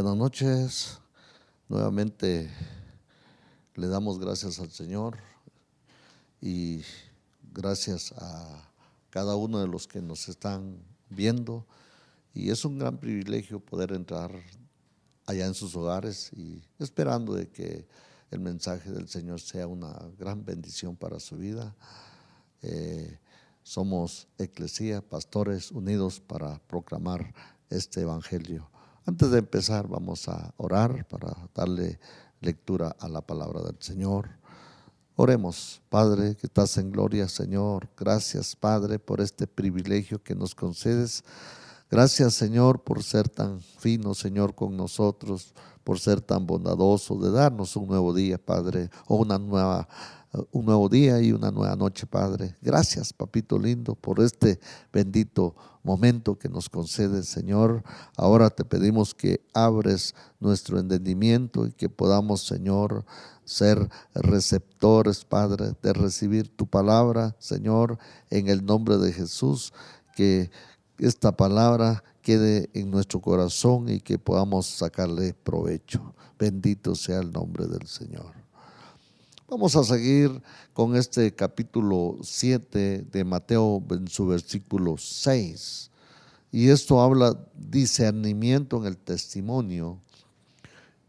Buenas noches. Nuevamente le damos gracias al Señor y gracias a cada uno de los que nos están viendo. Y es un gran privilegio poder entrar allá en sus hogares y esperando de que el mensaje del Señor sea una gran bendición para su vida. Somos Eclesía, pastores unidos para proclamar este evangelio. Antes de empezar, vamos a orar para darle lectura a la palabra del Señor. Oremos. Padre que estás en gloria, Señor, gracias, Padre, por este privilegio que nos concedes. Gracias, Señor, por ser tan fino, Señor, con nosotros, por ser tan bondadoso, de darnos un nuevo día, Padre, o un nuevo día y una nueva noche, Padre. Gracias, papito lindo, por este bendito momento que nos concedes, Señor. Ahora te pedimos que abres nuestro entendimiento y que podamos, Señor, ser receptores, Padre, de recibir tu palabra, Señor, en el nombre de Jesús, que esta palabra quede en nuestro corazón y que podamos sacarle provecho. Bendito sea el nombre del Señor. Vamos a seguir con este capítulo 7 de Mateo en su versículo 6. Y esto habla discernimiento en el testimonio.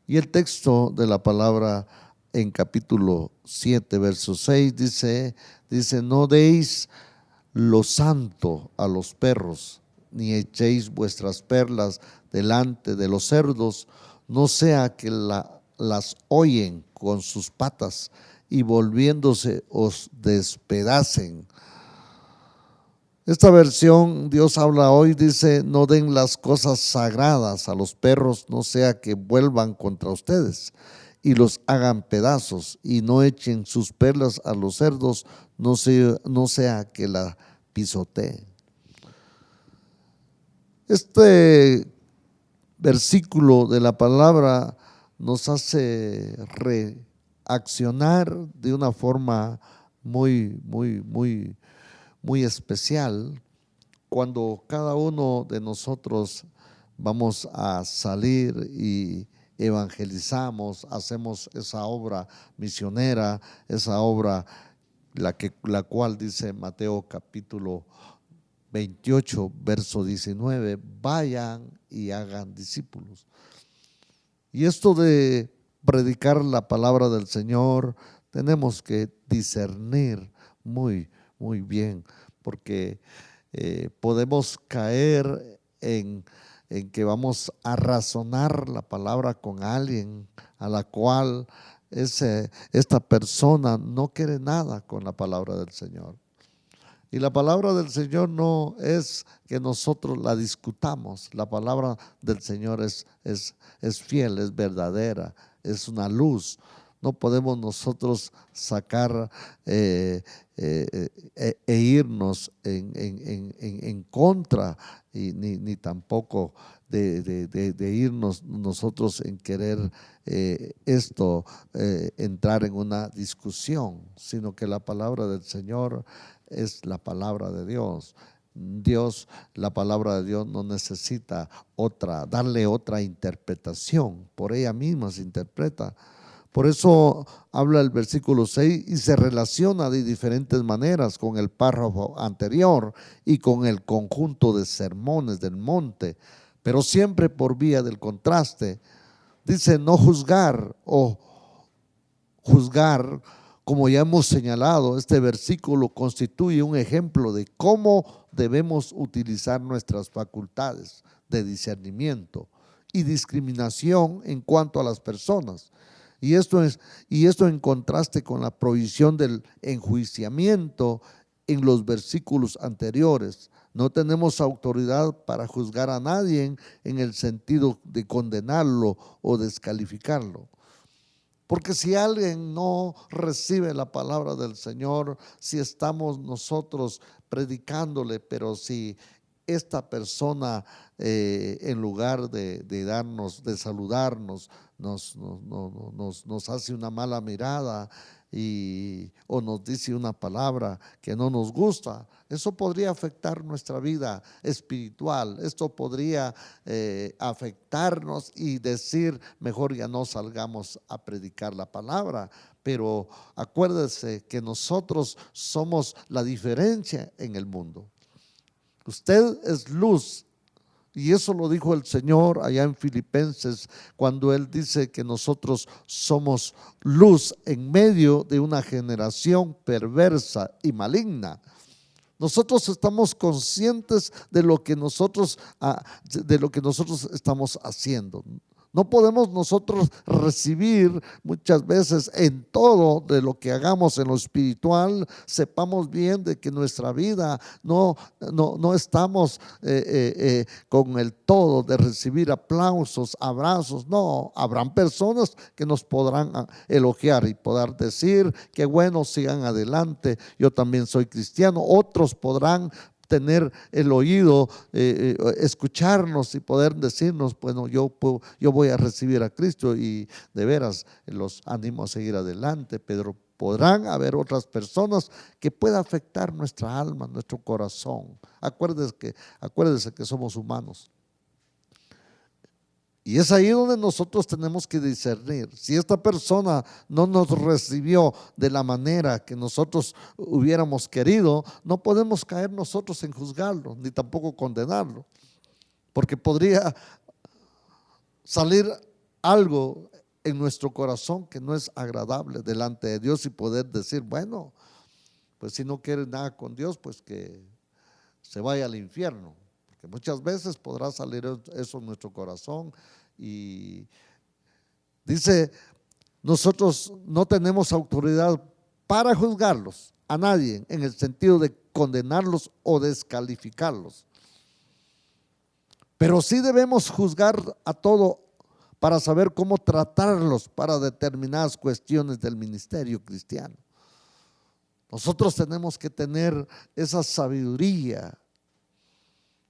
Y el texto de la palabra en capítulo 7, verso 6 dice, no deis lo santo a los perros, ni echéis vuestras perlas delante de los cerdos, no sea que las hollen con sus patas y volviéndose os despedacen. Esta versión, Dios habla hoy, dice, no den las cosas sagradas a los perros, no sea que vuelvan contra ustedes y los hagan pedazos, y no echen sus perlas a los cerdos, no sea que la pisoteen. Este versículo de la palabra nos hace reaccionar de una forma muy especial cuando cada uno de nosotros vamos a salir y evangelizamos, hacemos esa obra misionera, esa obra la cual dice Mateo capítulo 28, verso 19, vayan y hagan discípulos. Y esto de predicar la palabra del Señor, tenemos que discernir muy bien, porque podemos caer en que vamos a razonar la palabra con alguien a la cual esta persona no quiere nada con la palabra del Señor. Y la palabra del Señor no es que nosotros la discutamos. La palabra del Señor es fiel, es verdadera, es una luz. No podemos nosotros sacar e irnos en contra ni tampoco de irnos nosotros en querer entrar en una discusión, sino que la palabra del Señor es la palabra de Dios. La palabra de Dios no necesita darle otra interpretación, por ella misma se interpreta. Por eso habla el versículo 6 y se relaciona de diferentes maneras con el párrafo anterior y con el conjunto de sermones del monte, pero siempre por vía del contraste. Dice no juzgar o juzgar. Como ya hemos señalado, este versículo constituye un ejemplo de cómo debemos utilizar nuestras facultades de discernimiento y discriminación en cuanto a las personas. Y esto en contraste con la prohibición del enjuiciamiento en los versículos anteriores. No tenemos autoridad para juzgar a nadie en el sentido de condenarlo o descalificarlo. Porque si alguien no recibe la palabra del Señor, si estamos nosotros predicándole, pero si esta persona en lugar de saludarnos, nos hace una mala mirada o nos dice una palabra que no nos gusta, eso podría afectar nuestra vida espiritual. Esto podría afectarnos y decir, mejor ya no salgamos a predicar la palabra. Pero acuérdese que nosotros somos la diferencia en el mundo. Usted es luz. Y eso lo dijo el Señor allá en Filipenses, cuando Él dice que nosotros somos luz en medio de una generación perversa y maligna. Nosotros estamos conscientes de lo que nosotros estamos haciendo. No podemos nosotros recibir muchas veces en todo de lo que hagamos en lo espiritual. Sepamos bien de que nuestra vida no estamos con el todo de recibir aplausos, abrazos. No, habrán personas que nos podrán elogiar y poder decir que bueno, sigan adelante, yo también soy cristiano. Otros podrán tener el oído, escucharnos y poder decirnos, bueno, yo voy a recibir a Cristo y de veras los animo a seguir adelante. Pero podrán haber otras personas que pueda afectar nuestra alma, nuestro corazón. Acuérdese que somos humanos. Y es ahí donde nosotros tenemos que discernir. Si esta persona no nos recibió de la manera que nosotros hubiéramos querido, no podemos caer nosotros en juzgarlo, ni tampoco condenarlo, porque podría salir algo en nuestro corazón que no es agradable delante de Dios y poder decir, bueno, pues si no quiere nada con Dios, pues que se vaya al infierno. Porque muchas veces podrá salir eso en nuestro corazón. Y dice, nosotros no tenemos autoridad para juzgarlos a nadie, en el sentido de condenarlos o descalificarlos, pero sí debemos juzgar a todo para saber cómo tratarlos para determinadas cuestiones del ministerio cristiano. Nosotros tenemos que tener esa sabiduría.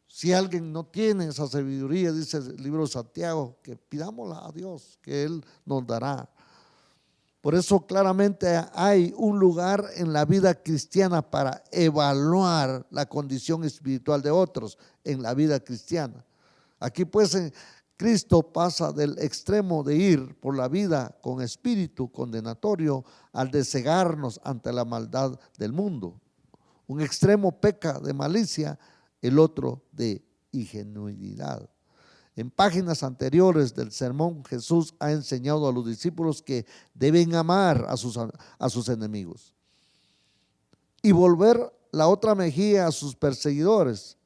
Si alguien no tiene esa sabiduría, dice el libro de Santiago, que pidámosla a Dios, que Él nos dará. Por eso claramente hay un lugar en la vida cristiana para evaluar la condición espiritual de otros en la vida cristiana. Aquí pues Cristo pasa del extremo de ir por la vida con espíritu condenatorio al de cegarnos ante la maldad del mundo. Un extremo peca de malicia, el otro de ingenuidad. En páginas anteriores del sermón, Jesús ha enseñado a los discípulos que deben amar a sus enemigos y volver la otra mejilla a sus perseguidores.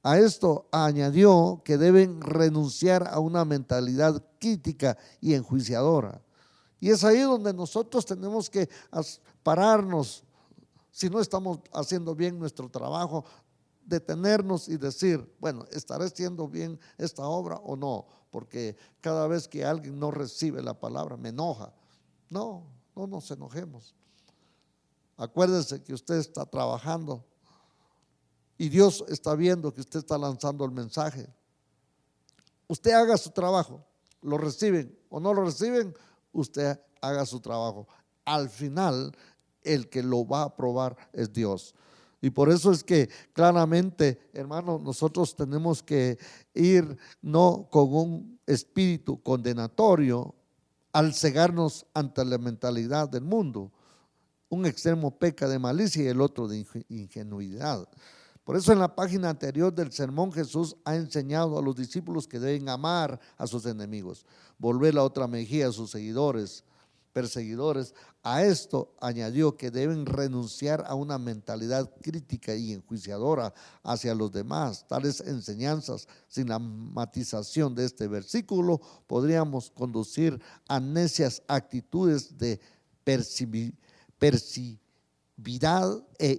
A esto añadió que deben renunciar a una mentalidad crítica y enjuiciadora. Y es ahí donde nosotros tenemos que pararnos, si no estamos haciendo bien nuestro trabajo, detenernos y decir, bueno, ¿estaré haciendo bien esta obra o no? Porque cada vez que alguien no recibe la palabra me enoja. No nos enojemos. Acuérdese que usted está trabajando y Dios está viendo que usted está lanzando el mensaje. Usted haga su trabajo, lo reciben o no lo reciben, usted haga su trabajo. Al final, el que lo va a aprobar es Dios. Y por eso es que claramente, hermano, nosotros tenemos que ir no con un espíritu condenatorio al cegarnos ante la mentalidad del mundo. Un extremo peca de malicia y el otro de ingenuidad. Por eso en la página anterior del sermón Jesús ha enseñado a los discípulos que deben amar a sus enemigos, volver la otra mejilla a sus perseguidores. A esto añadió que deben renunciar a una mentalidad crítica y enjuiciadora hacia los demás. Tales enseñanzas, sin la matización de este versículo, podríamos conducir a necias actitudes de persividad e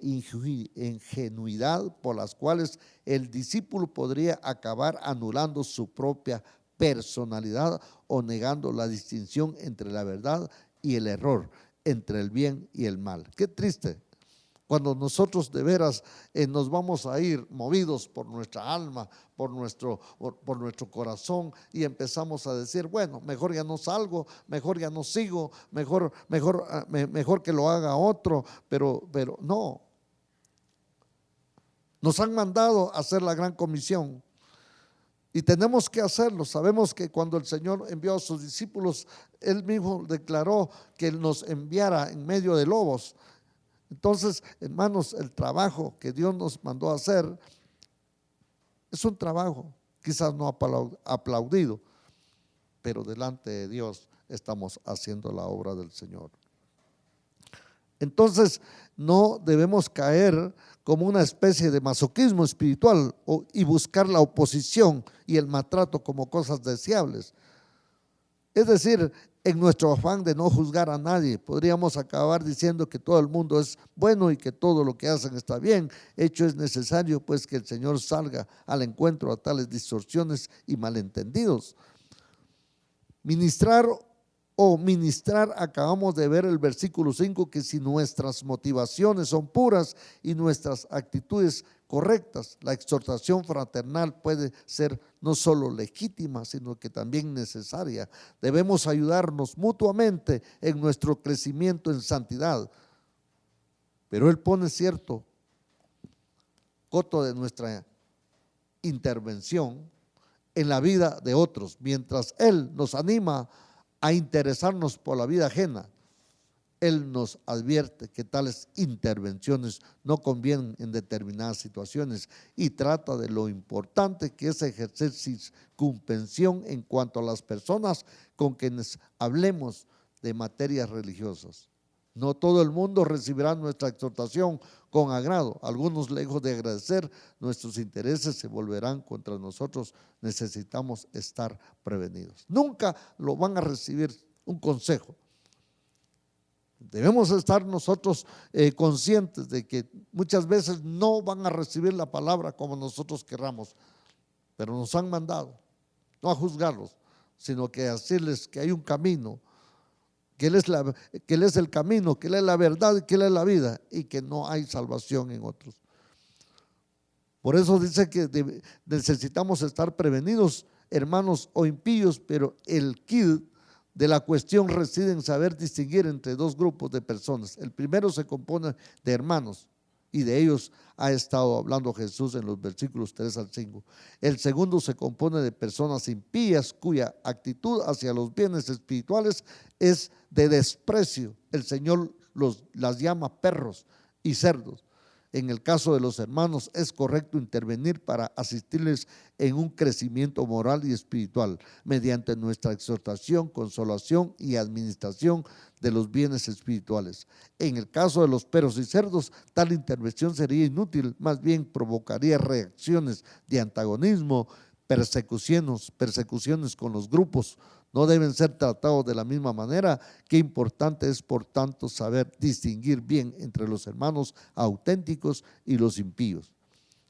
ingenuidad, por las cuales el discípulo podría acabar anulando su propia personalidad o negando la distinción entre la verdad y el error, entre el bien y el mal. Qué triste Cuando nosotros de veras nos vamos a ir movidos por nuestra alma, por nuestro corazón, y empezamos a decir, bueno, mejor ya no salgo, mejor ya no sigo, mejor que lo haga otro, pero no. Nos han mandado a hacer la gran comisión y tenemos que hacerlo. Sabemos que cuando el Señor envió a sus discípulos, Él mismo declaró que Él nos enviara en medio de lobos. Entonces, hermanos, el trabajo que Dios nos mandó a hacer es un trabajo quizás no aplaudido, pero delante de Dios estamos haciendo la obra del Señor. Entonces, no debemos caer como una especie de masoquismo espiritual y buscar la oposición y el maltrato como cosas deseables. Es decir, en nuestro afán de no juzgar a nadie, podríamos acabar diciendo que todo el mundo es bueno y que todo lo que hacen está bien. Hecho es necesario pues que el Señor salga al encuentro a tales distorsiones y malentendidos. Ministrar, acabamos de ver el versículo 5, que si nuestras motivaciones son puras y nuestras actitudes correctas, la exhortación fraternal puede ser no solo legítima, sino que también necesaria. Debemos ayudarnos mutuamente en nuestro crecimiento en santidad. Pero Él pone cierto coto de nuestra intervención en la vida de otros, mientras Él nos anima a interesarnos por la vida ajena. Él nos advierte que tales intervenciones no convienen en determinadas situaciones y trata de lo importante que es ejercer circunspección en cuanto a las personas con quienes hablemos de materias religiosas. No todo el mundo recibirá nuestra exhortación con agrado. Algunos, lejos de agradecer, nuestros intereses se volverán contra nosotros. Necesitamos estar prevenidos. Nunca lo van a recibir un consejo. Debemos estar nosotros conscientes de que muchas veces no van a recibir la palabra como nosotros querramos, pero nos han mandado, no a juzgarlos, sino que a decirles que hay un camino, que Él es el camino, que Él es la verdad y que Él es la vida, y que no hay salvación en otros. Por eso dice que necesitamos estar prevenidos, hermanos o impíos, pero el quid de la cuestión reside en saber distinguir entre dos grupos de personas. El primero se compone de hermanos, y de ellos ha estado hablando Jesús en los versículos 3 al 5. El segundo se compone de personas impías cuya actitud hacia los bienes espirituales es de desprecio. El Señor las llama perros y cerdos. En el caso de los hermanos es correcto intervenir para asistirles en un crecimiento moral y espiritual mediante nuestra exhortación, consolación y administración de los bienes espirituales. En el caso de los perros y cerdos, tal intervención sería inútil, más bien provocaría reacciones de antagonismo, persecuciones con los grupos. No deben ser tratados de la misma manera. Qué importante es, por tanto, saber distinguir bien entre los hermanos auténticos y los impíos.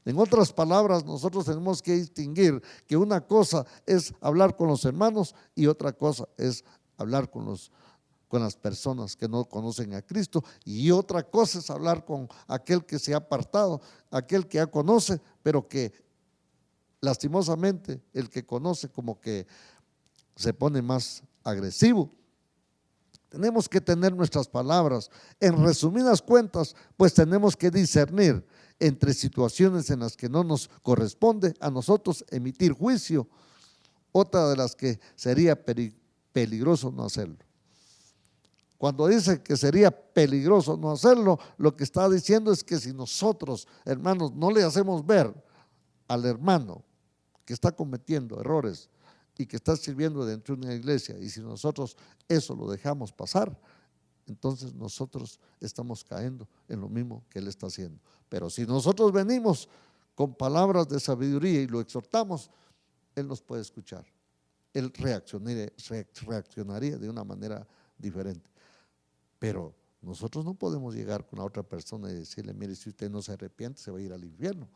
En otras palabras, nosotros tenemos que distinguir que una cosa es hablar con los hermanos y otra cosa es hablar con las personas que no conocen a Cristo, y otra cosa es hablar con aquel que se ha apartado, aquel que ya conoce, pero que lastimosamente el que conoce como que se pone más agresivo. Tenemos que tener nuestras palabras. En resumidas cuentas, pues tenemos que discernir entre situaciones en las que no nos corresponde a nosotros emitir juicio, otra de las que sería peligroso no hacerlo. Cuando dice que sería peligroso no hacerlo, lo que está diciendo es que si nosotros, hermanos, no le hacemos ver al hermano que está cometiendo errores y que está sirviendo dentro de una iglesia, y si nosotros eso lo dejamos pasar, entonces nosotros estamos cayendo en lo mismo que él está haciendo. Pero si nosotros venimos con palabras de sabiduría y lo exhortamos, él nos puede escuchar. Él reaccionaría de una manera diferente. Pero nosotros no podemos llegar con la otra persona y decirle, mire, si usted no se arrepiente, se va a ir al infierno.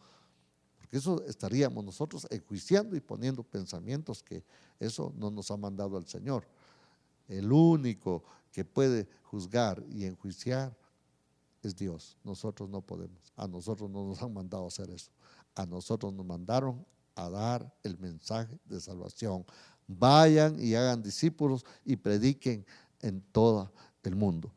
Porque eso estaríamos nosotros enjuiciando y poniendo pensamientos que eso no nos ha mandado el Señor. El único que puede juzgar y enjuiciar es Dios. Nosotros no podemos. A nosotros no nos han mandado a hacer eso. A nosotros nos mandaron a dar el mensaje de salvación. Vayan y hagan discípulos y prediquen en todo el mundo.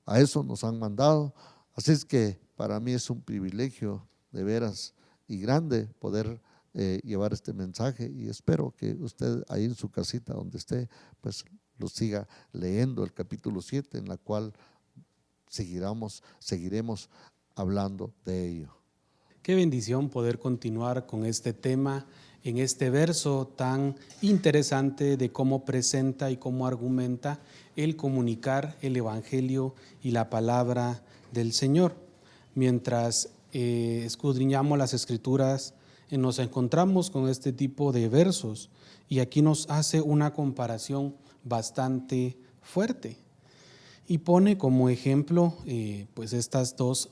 A eso nos han mandado. Así es que para mí es un privilegio de veras y grande poder llevar este mensaje, y espero que usted ahí en su casita donde esté, pues lo siga leyendo el capítulo 7, en la cual seguiremos hablando de ello. Qué bendición poder continuar con este tema en este verso tan interesante de cómo presenta y cómo argumenta el comunicar el evangelio y la palabra del Señor. Mientras escudriñamos las escrituras, nos encontramos con este tipo de versos, y aquí nos hace una comparación bastante fuerte y pone como ejemplo pues estas dos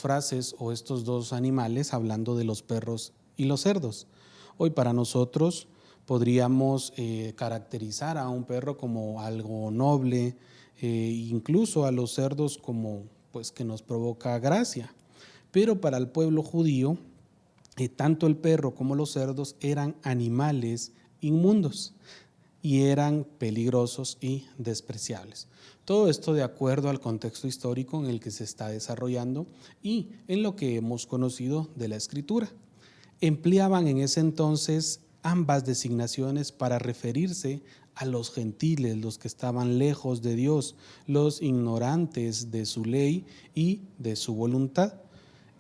frases o estos dos animales, hablando de los perros y los cerdos. Hoy para nosotros podríamos caracterizar a un perro como algo noble, incluso a los cerdos como pues que nos provoca gracia, pero para el pueblo judío tanto el perro como los cerdos eran animales inmundos y eran peligrosos y despreciables. Todo esto de acuerdo al contexto histórico en el que se está desarrollando y en lo que hemos conocido de la Escritura. Empleaban en ese entonces ambas designaciones para referirse a los gentiles, los que estaban lejos de Dios, los ignorantes de su ley y de su voluntad.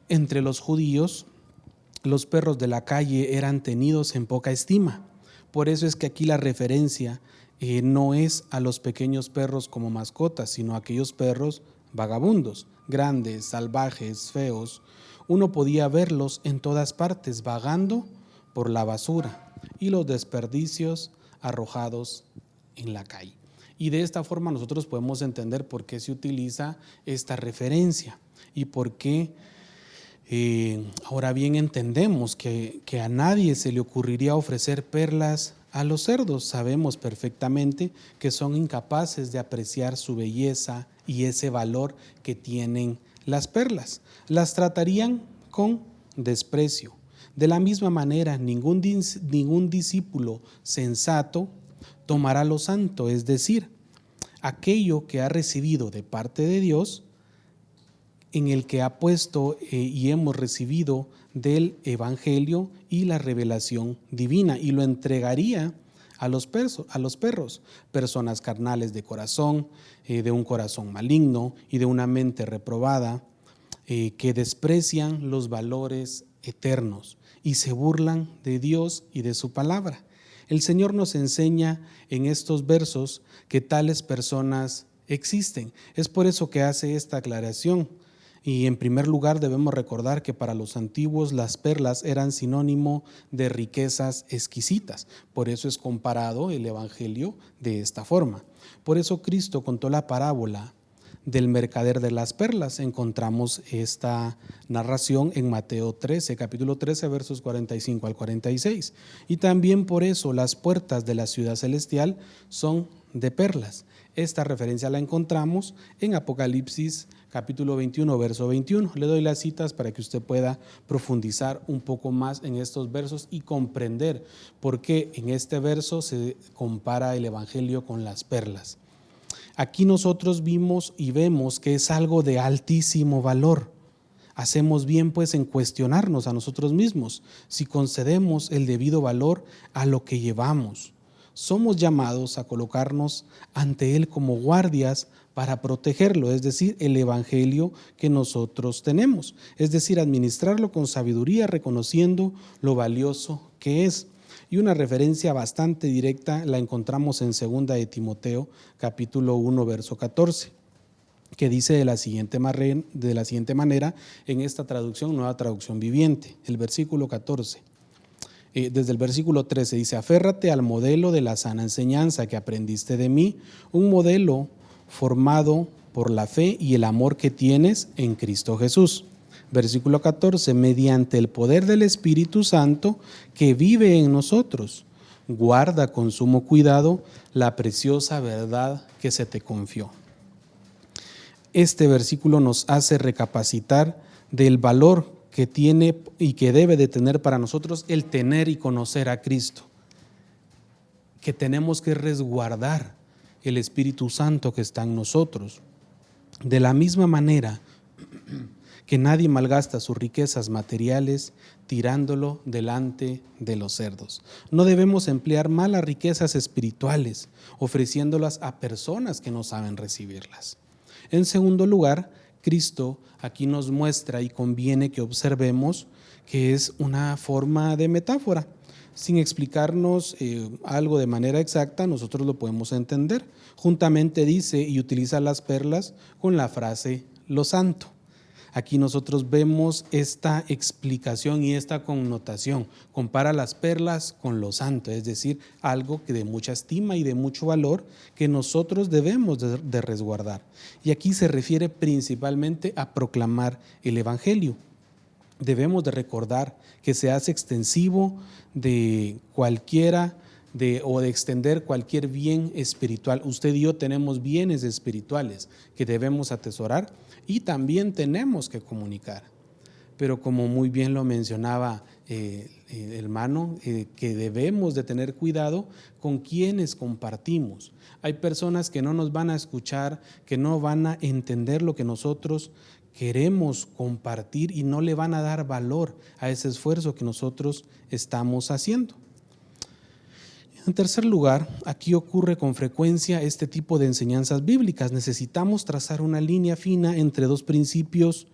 Entre los judíos, los perros de la calle eran tenidos en poca estima. Por eso es que aquí la referencia no es a los pequeños perros como mascotas, sino a aquellos perros vagabundos, grandes, salvajes, feos. Uno podía verlos en todas partes vagando por la basura y los desperdicios arrojados en la calle. Y de esta forma nosotros podemos entender por qué se utiliza esta referencia y por qué ahora bien entendemos que a nadie se le ocurriría ofrecer perlas a los cerdos. Sabemos perfectamente que son incapaces de apreciar su belleza y ese valor que tienen las perlas. Las tratarían con desprecio. De la misma manera, ningún discípulo sensato tomará lo santo, es decir, aquello que ha recibido de parte de Dios, en el que ha puesto y hemos recibido del evangelio y la revelación divina, y lo entregaría a los perros, personas carnales de corazón, de un corazón maligno y de una mente reprobada, que desprecian los valores eternos y se burlan de Dios y de su palabra. El Señor nos enseña en estos versos que tales personas existen. Es por eso que hace esta aclaración. Y en primer lugar debemos recordar que para los antiguos las perlas eran sinónimo de riquezas exquisitas. Por eso es comparado el evangelio de esta forma. Por eso Cristo contó la parábola del mercader de las perlas. Encontramos esta narración en Mateo 13, capítulo 13, versos 45 al 46. Y también por eso las puertas de la ciudad celestial son de perlas. Esta referencia la encontramos en Apocalipsis capítulo 21, verso 21. Le doy las citas para que usted pueda profundizar un poco más en estos versos y comprender por qué en este verso se compara el evangelio con las perlas. Aquí nosotros vimos y vemos que es algo de altísimo valor. Hacemos bien pues en cuestionarnos a nosotros mismos si concedemos el debido valor a lo que llevamos. Somos llamados a colocarnos ante Él como guardias para protegerlo, es decir, el evangelio que nosotros tenemos, es decir, administrarlo con sabiduría, reconociendo lo valioso que es. Y una referencia bastante directa la encontramos en 2 de Timoteo, capítulo 1, verso 14, que dice de la siguiente manera en esta traducción, Nueva Traducción Viviente, el versículo 14. Desde el versículo 13 dice: aférrate al modelo de la sana enseñanza que aprendiste de mí, un modelo formado por la fe y el amor que tienes en Cristo Jesús. Versículo 14: mediante el poder del Espíritu Santo que vive en nosotros, guarda con sumo cuidado la preciosa verdad que se te confió. este versículo nos hace recapacitar del valor que tiene y que debe de tener para nosotros el tener y conocer a Cristo, que tenemos que resguardar el Espíritu Santo que está en nosotros. De la misma manera que nadie malgasta sus riquezas materiales tirándolo delante de los cerdos. No debemos emplear malas riquezas espirituales, ofreciéndolas a personas que no saben recibirlas. En segundo lugar, Cristo aquí nos muestra y conviene que observemos que es una forma de metáfora. Sin explicarnos algo de manera exacta, nosotros lo podemos entender. Juntamente dice y utiliza las perlas con la frase lo santo. Aquí nosotros vemos esta explicación y esta connotación. Compara las perlas con lo santo, es decir, algo que de mucha estima y de mucho valor que nosotros debemos de resguardar. Y aquí se refiere principalmente a proclamar el Evangelio. Debemos de recordar que se hace extensivo de cualquiera o de extender cualquier bien espiritual. Usted y yo tenemos bienes espirituales que debemos atesorar y también tenemos que comunicar. Pero como muy bien lo mencionaba hermano, que debemos de tener cuidado con quienes compartimos. Hay personas que no nos van a escuchar, que no van a entender lo que nosotros queremos compartir y no le van a dar valor a ese esfuerzo que nosotros estamos haciendo. En tercer lugar, aquí ocurre con frecuencia este tipo de enseñanzas bíblicas. Necesitamos trazar una línea fina entre dos principios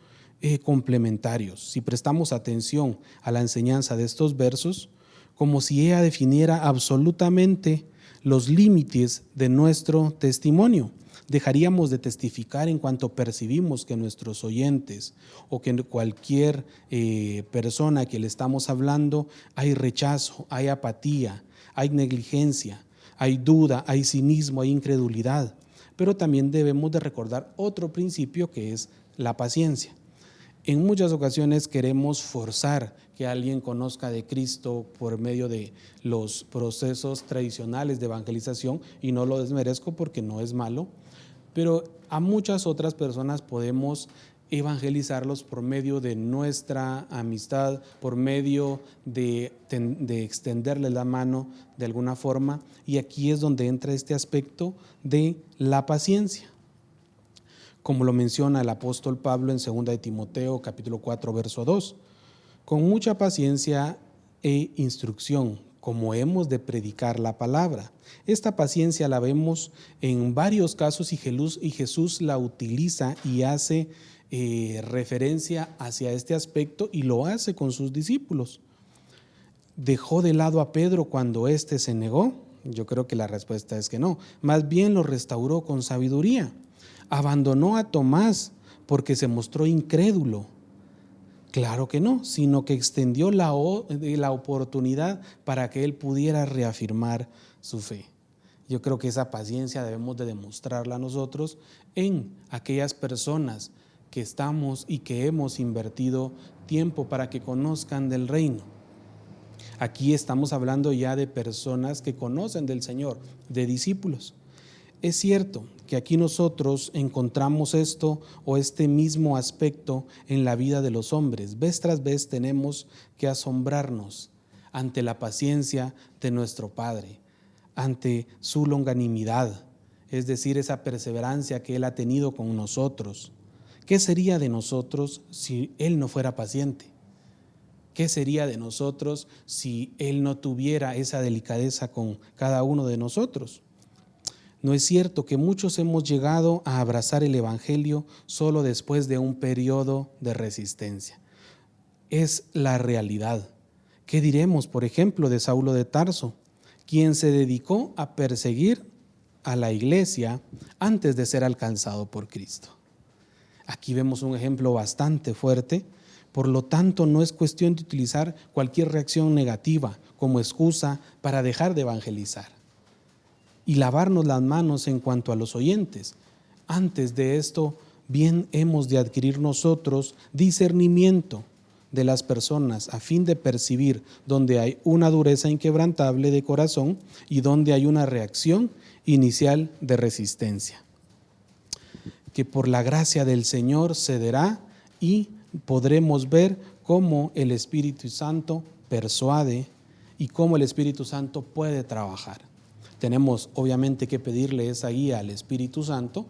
complementarios. Si prestamos atención a la enseñanza de estos versos, como si ella definiera absolutamente los límites de nuestro testimonio. Dejaríamos de testificar en cuanto percibimos que nuestros oyentes o que cualquier persona que le estamos hablando hay rechazo, hay apatía, hay negligencia, hay duda, hay cinismo, hay incredulidad. Pero también debemos de recordar otro principio que es la paciencia. En muchas ocasiones queremos forzar que alguien conozca de Cristo por medio de los procesos tradicionales de evangelización, y no lo desmerezco porque no es malo, pero a muchas otras personas podemos evangelizarlos por medio de nuestra amistad, por medio de extenderles la mano de alguna forma, y aquí es donde entra este aspecto de la paciencia. Como lo menciona el apóstol Pablo en 2 de Timoteo, capítulo 4, verso 2, con mucha paciencia e instrucción, como hemos de predicar la palabra. Esta paciencia la vemos en varios casos y Jesús la utiliza y hace referencia hacia este aspecto y lo hace con sus discípulos. ¿Dejó de lado a Pedro cuando éste se negó? Yo creo que la respuesta es que no. Más bien lo restauró con sabiduría. ¿Abandonó a Tomás porque se mostró incrédulo? Claro que no, sino que extendió la oportunidad para que él pudiera reafirmar su fe. Yo creo que esa paciencia debemos de demostrarla nosotros en aquellas personas que estamos y que hemos invertido tiempo para que conozcan del reino. Aquí estamos hablando ya de personas que conocen del Señor, de discípulos. Es cierto que aquí nosotros encontramos esto o este mismo aspecto en la vida de los hombres. Vez tras vez tenemos que asombrarnos ante la paciencia de nuestro Padre, ante su longanimidad, es decir, esa perseverancia que Él ha tenido con nosotros. ¿Qué sería de nosotros si Él no fuera paciente? ¿Qué sería de nosotros si Él no tuviera esa delicadeza con cada uno de nosotros? No es cierto que muchos hemos llegado a abrazar el Evangelio solo después de un periodo de resistencia. Es la realidad. ¿Qué diremos, por ejemplo, de Saulo de Tarso, quien se dedicó a perseguir a la iglesia antes de ser alcanzado por Cristo? Aquí vemos un ejemplo bastante fuerte. Por lo tanto, no es cuestión de utilizar cualquier reacción negativa como excusa para dejar de evangelizar y lavarnos las manos en cuanto a los oyentes. Antes de esto, bien hemos de adquirir nosotros discernimiento de las personas a fin de percibir donde hay una dureza inquebrantable de corazón y donde hay una reacción inicial de resistencia. que por la gracia del Señor cederá y podremos ver cómo el Espíritu Santo persuade y cómo el Espíritu Santo puede trabajar. Tenemos obviamente que pedirle esa guía al Espíritu Santo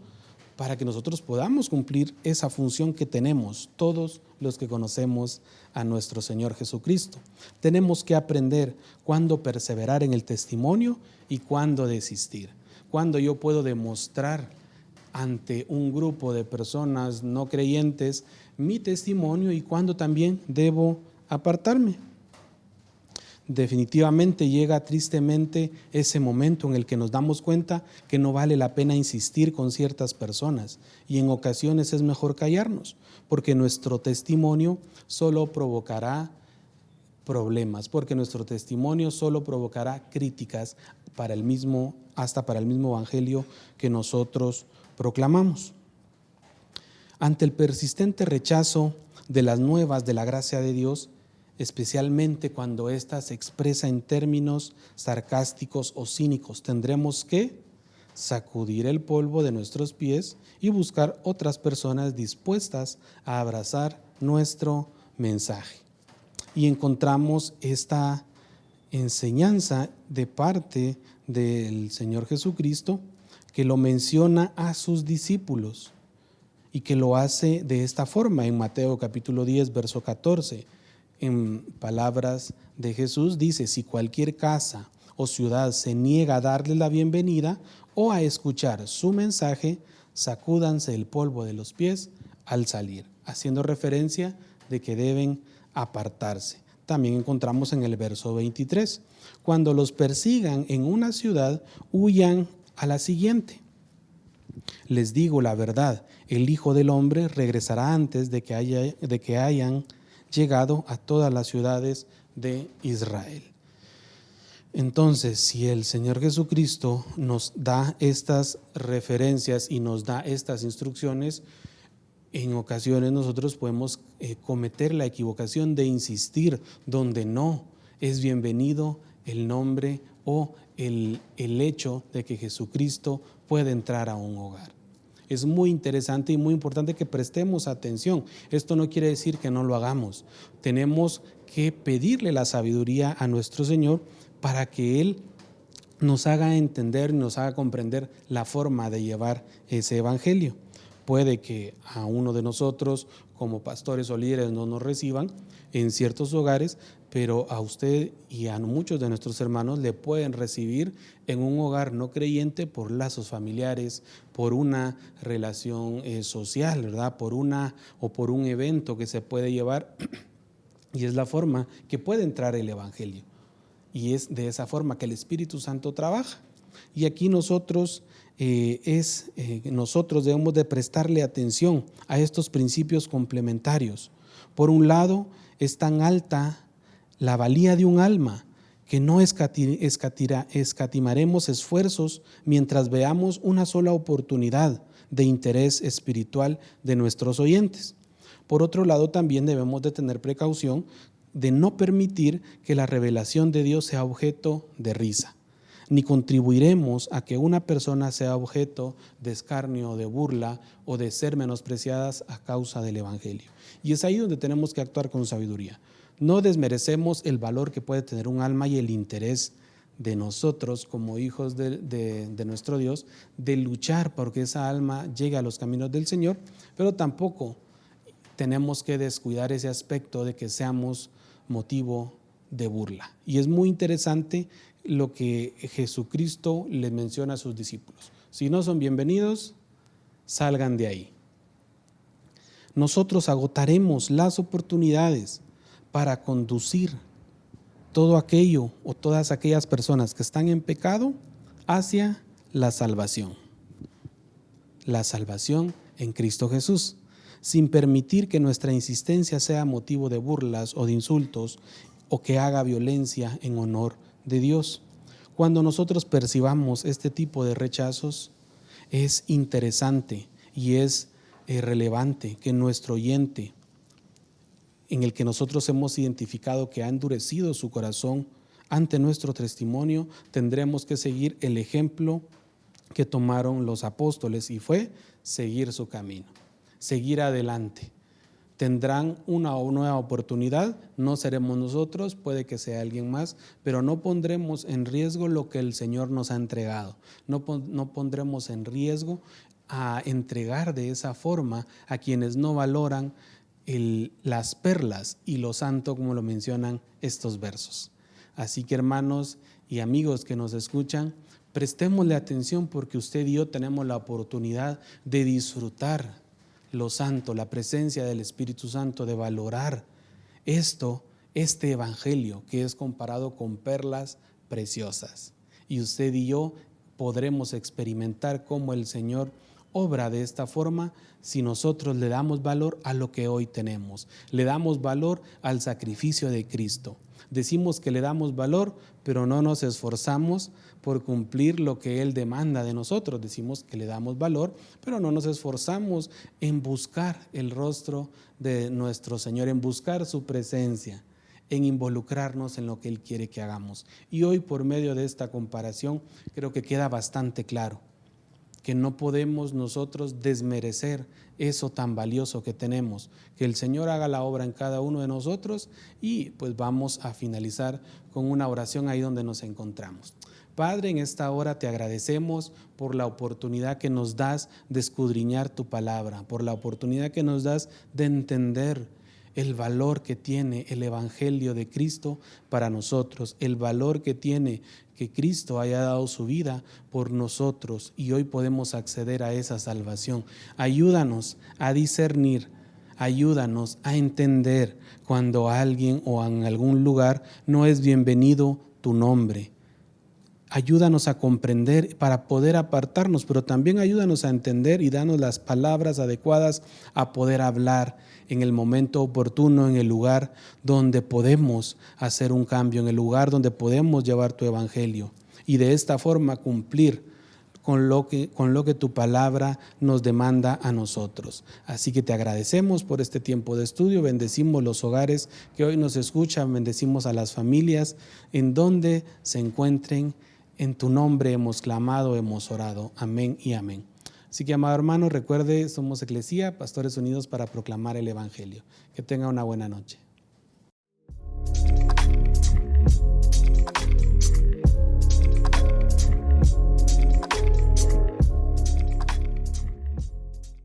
para que nosotros podamos cumplir esa función que tenemos todos los que conocemos a nuestro Señor Jesucristo. Tenemos que aprender cuándo perseverar en el testimonio y cuándo desistir. Cuándo yo puedo demostrar ante un grupo de personas no creyentes mi testimonio y cuándo también debo apartarme. Definitivamente llega tristemente ese momento en el que nos damos cuenta que no vale la pena insistir con ciertas personas y en ocasiones es mejor callarnos, porque nuestro testimonio solo provocará problemas, porque nuestro testimonio solo provocará críticas hasta para el mismo evangelio que nosotros proclamamos. Ante el persistente rechazo de las nuevas de la gracia de Dios, especialmente cuando ésta se expresa en términos sarcásticos o cínicos, tendremos que sacudir el polvo de nuestros pies y buscar otras personas dispuestas a abrazar nuestro mensaje. Y encontramos esta enseñanza de parte del Señor Jesucristo, que lo menciona a sus discípulos y que lo hace de esta forma en Mateo capítulo 10, verso 14. En palabras de Jesús dice: si cualquier casa o ciudad se niega a darle la bienvenida o a escuchar su mensaje, sacúdanse el polvo de los pies al salir, haciendo referencia de que deben apartarse. También encontramos en el verso 23, cuando los persigan en una ciudad, huyan a la siguiente. Les digo la verdad, el Hijo del Hombre regresará antes de que hayan llegado a todas las ciudades de Israel. Entonces, si el Señor Jesucristo nos da estas referencias y nos da estas instrucciones, en ocasiones nosotros podemos cometer la equivocación de insistir donde no es bienvenido el nombre o el hecho de que Jesucristo puede entrar a un hogar. Es muy interesante y muy importante que prestemos atención. Esto no quiere decir que no lo hagamos. Tenemos que pedirle la sabiduría a nuestro Señor para que Él nos haga entender, nos haga comprender la forma de llevar ese evangelio. Puede que a uno de nosotros como pastores o líderes no nos reciban en ciertos hogares, pero a usted y a muchos de nuestros hermanos le pueden recibir en un hogar no creyente por lazos familiares, por una relación social, ¿verdad? Por un evento que se puede llevar, y es la forma que puede entrar el evangelio. Y es de esa forma que el Espíritu Santo trabaja. Y aquí nosotros debemos de prestarle atención a estos principios complementarios. Por un lado, es tan alta la valía de un alma que no escatimaremos esfuerzos mientras veamos una sola oportunidad de interés espiritual de nuestros oyentes. Por otro lado, también debemos de tener precaución de no permitir que la revelación de Dios sea objeto de risa, ni contribuiremos a que una persona sea objeto de escarnio, de burla o de ser menospreciadas a causa del evangelio. Y es ahí donde tenemos que actuar con sabiduría. No desmerecemos el valor que puede tener un alma y el interés de nosotros como hijos de nuestro Dios de luchar porque esa alma llegue a los caminos del Señor, pero tampoco tenemos que descuidar ese aspecto de que seamos motivo de burla. Y es muy interesante lo que Jesucristo les menciona a sus discípulos: si no son bienvenidos, salgan de ahí. Nosotros agotaremos las oportunidades para conducir todo aquello o todas aquellas personas que están en pecado hacia la salvación en Cristo Jesús, sin permitir que nuestra insistencia sea motivo de burlas o de insultos o que haga violencia en honor de Dios. Cuando nosotros percibamos este tipo de rechazos, es interesante y es relevante que nuestro oyente, en el que nosotros hemos identificado que ha endurecido su corazón ante nuestro testimonio, tendremos que seguir el ejemplo que tomaron los apóstoles y fue seguir su camino, seguir adelante. Tendrán una nueva oportunidad, no seremos nosotros, puede que sea alguien más, pero no pondremos en riesgo lo que el Señor nos ha entregado, no pondremos en riesgo a entregar de esa forma a quienes no valoran las perlas y lo santo, como lo mencionan estos versos. Así que, hermanos y amigos que nos escuchan, prestémosle atención, porque usted y yo tenemos la oportunidad de disfrutar lo santo, la presencia del Espíritu Santo, de valorar este evangelio que es comparado con perlas preciosas. Y usted y yo podremos experimentar cómo el Señor obra de esta forma si nosotros le damos valor a lo que hoy tenemos, le damos valor al sacrificio de Cristo. Decimos que le damos valor, pero no nos esforzamos por cumplir lo que Él demanda de nosotros. Decimos que le damos valor, pero no nos esforzamos en buscar el rostro de nuestro Señor, en buscar su presencia, en involucrarnos en lo que Él quiere que hagamos. Y hoy, por medio de esta comparación, creo que queda bastante claro que no podemos nosotros desmerecer eso tan valioso que tenemos, que el Señor haga la obra en cada uno de nosotros. Y pues vamos a finalizar con una oración ahí donde nos encontramos. Padre, en esta hora te agradecemos por la oportunidad que nos das de escudriñar tu palabra, por la oportunidad que nos das de entender el valor que tiene el Evangelio de Cristo para nosotros, el valor que tiene que Cristo haya dado su vida por nosotros y hoy podemos acceder a esa salvación. Ayúdanos a discernir, ayúdanos a entender cuando alguien o en algún lugar no es bienvenido tu nombre. Ayúdanos a comprender para poder apartarnos, pero también ayúdanos a entender y danos las palabras adecuadas a poder hablar en el momento oportuno, en el lugar donde podemos hacer un cambio, en el lugar donde podemos llevar tu evangelio y de esta forma cumplir con lo que tu palabra nos demanda a nosotros. Así que te agradecemos por este tiempo de estudio, bendecimos los hogares que hoy nos escuchan, bendecimos a las familias en donde se encuentren. En tu nombre hemos clamado, hemos orado. Amén y amén. Así que, amado hermano, recuerde, somos Eclesía, Pastores Unidos para proclamar el Evangelio. Que tenga una buena noche.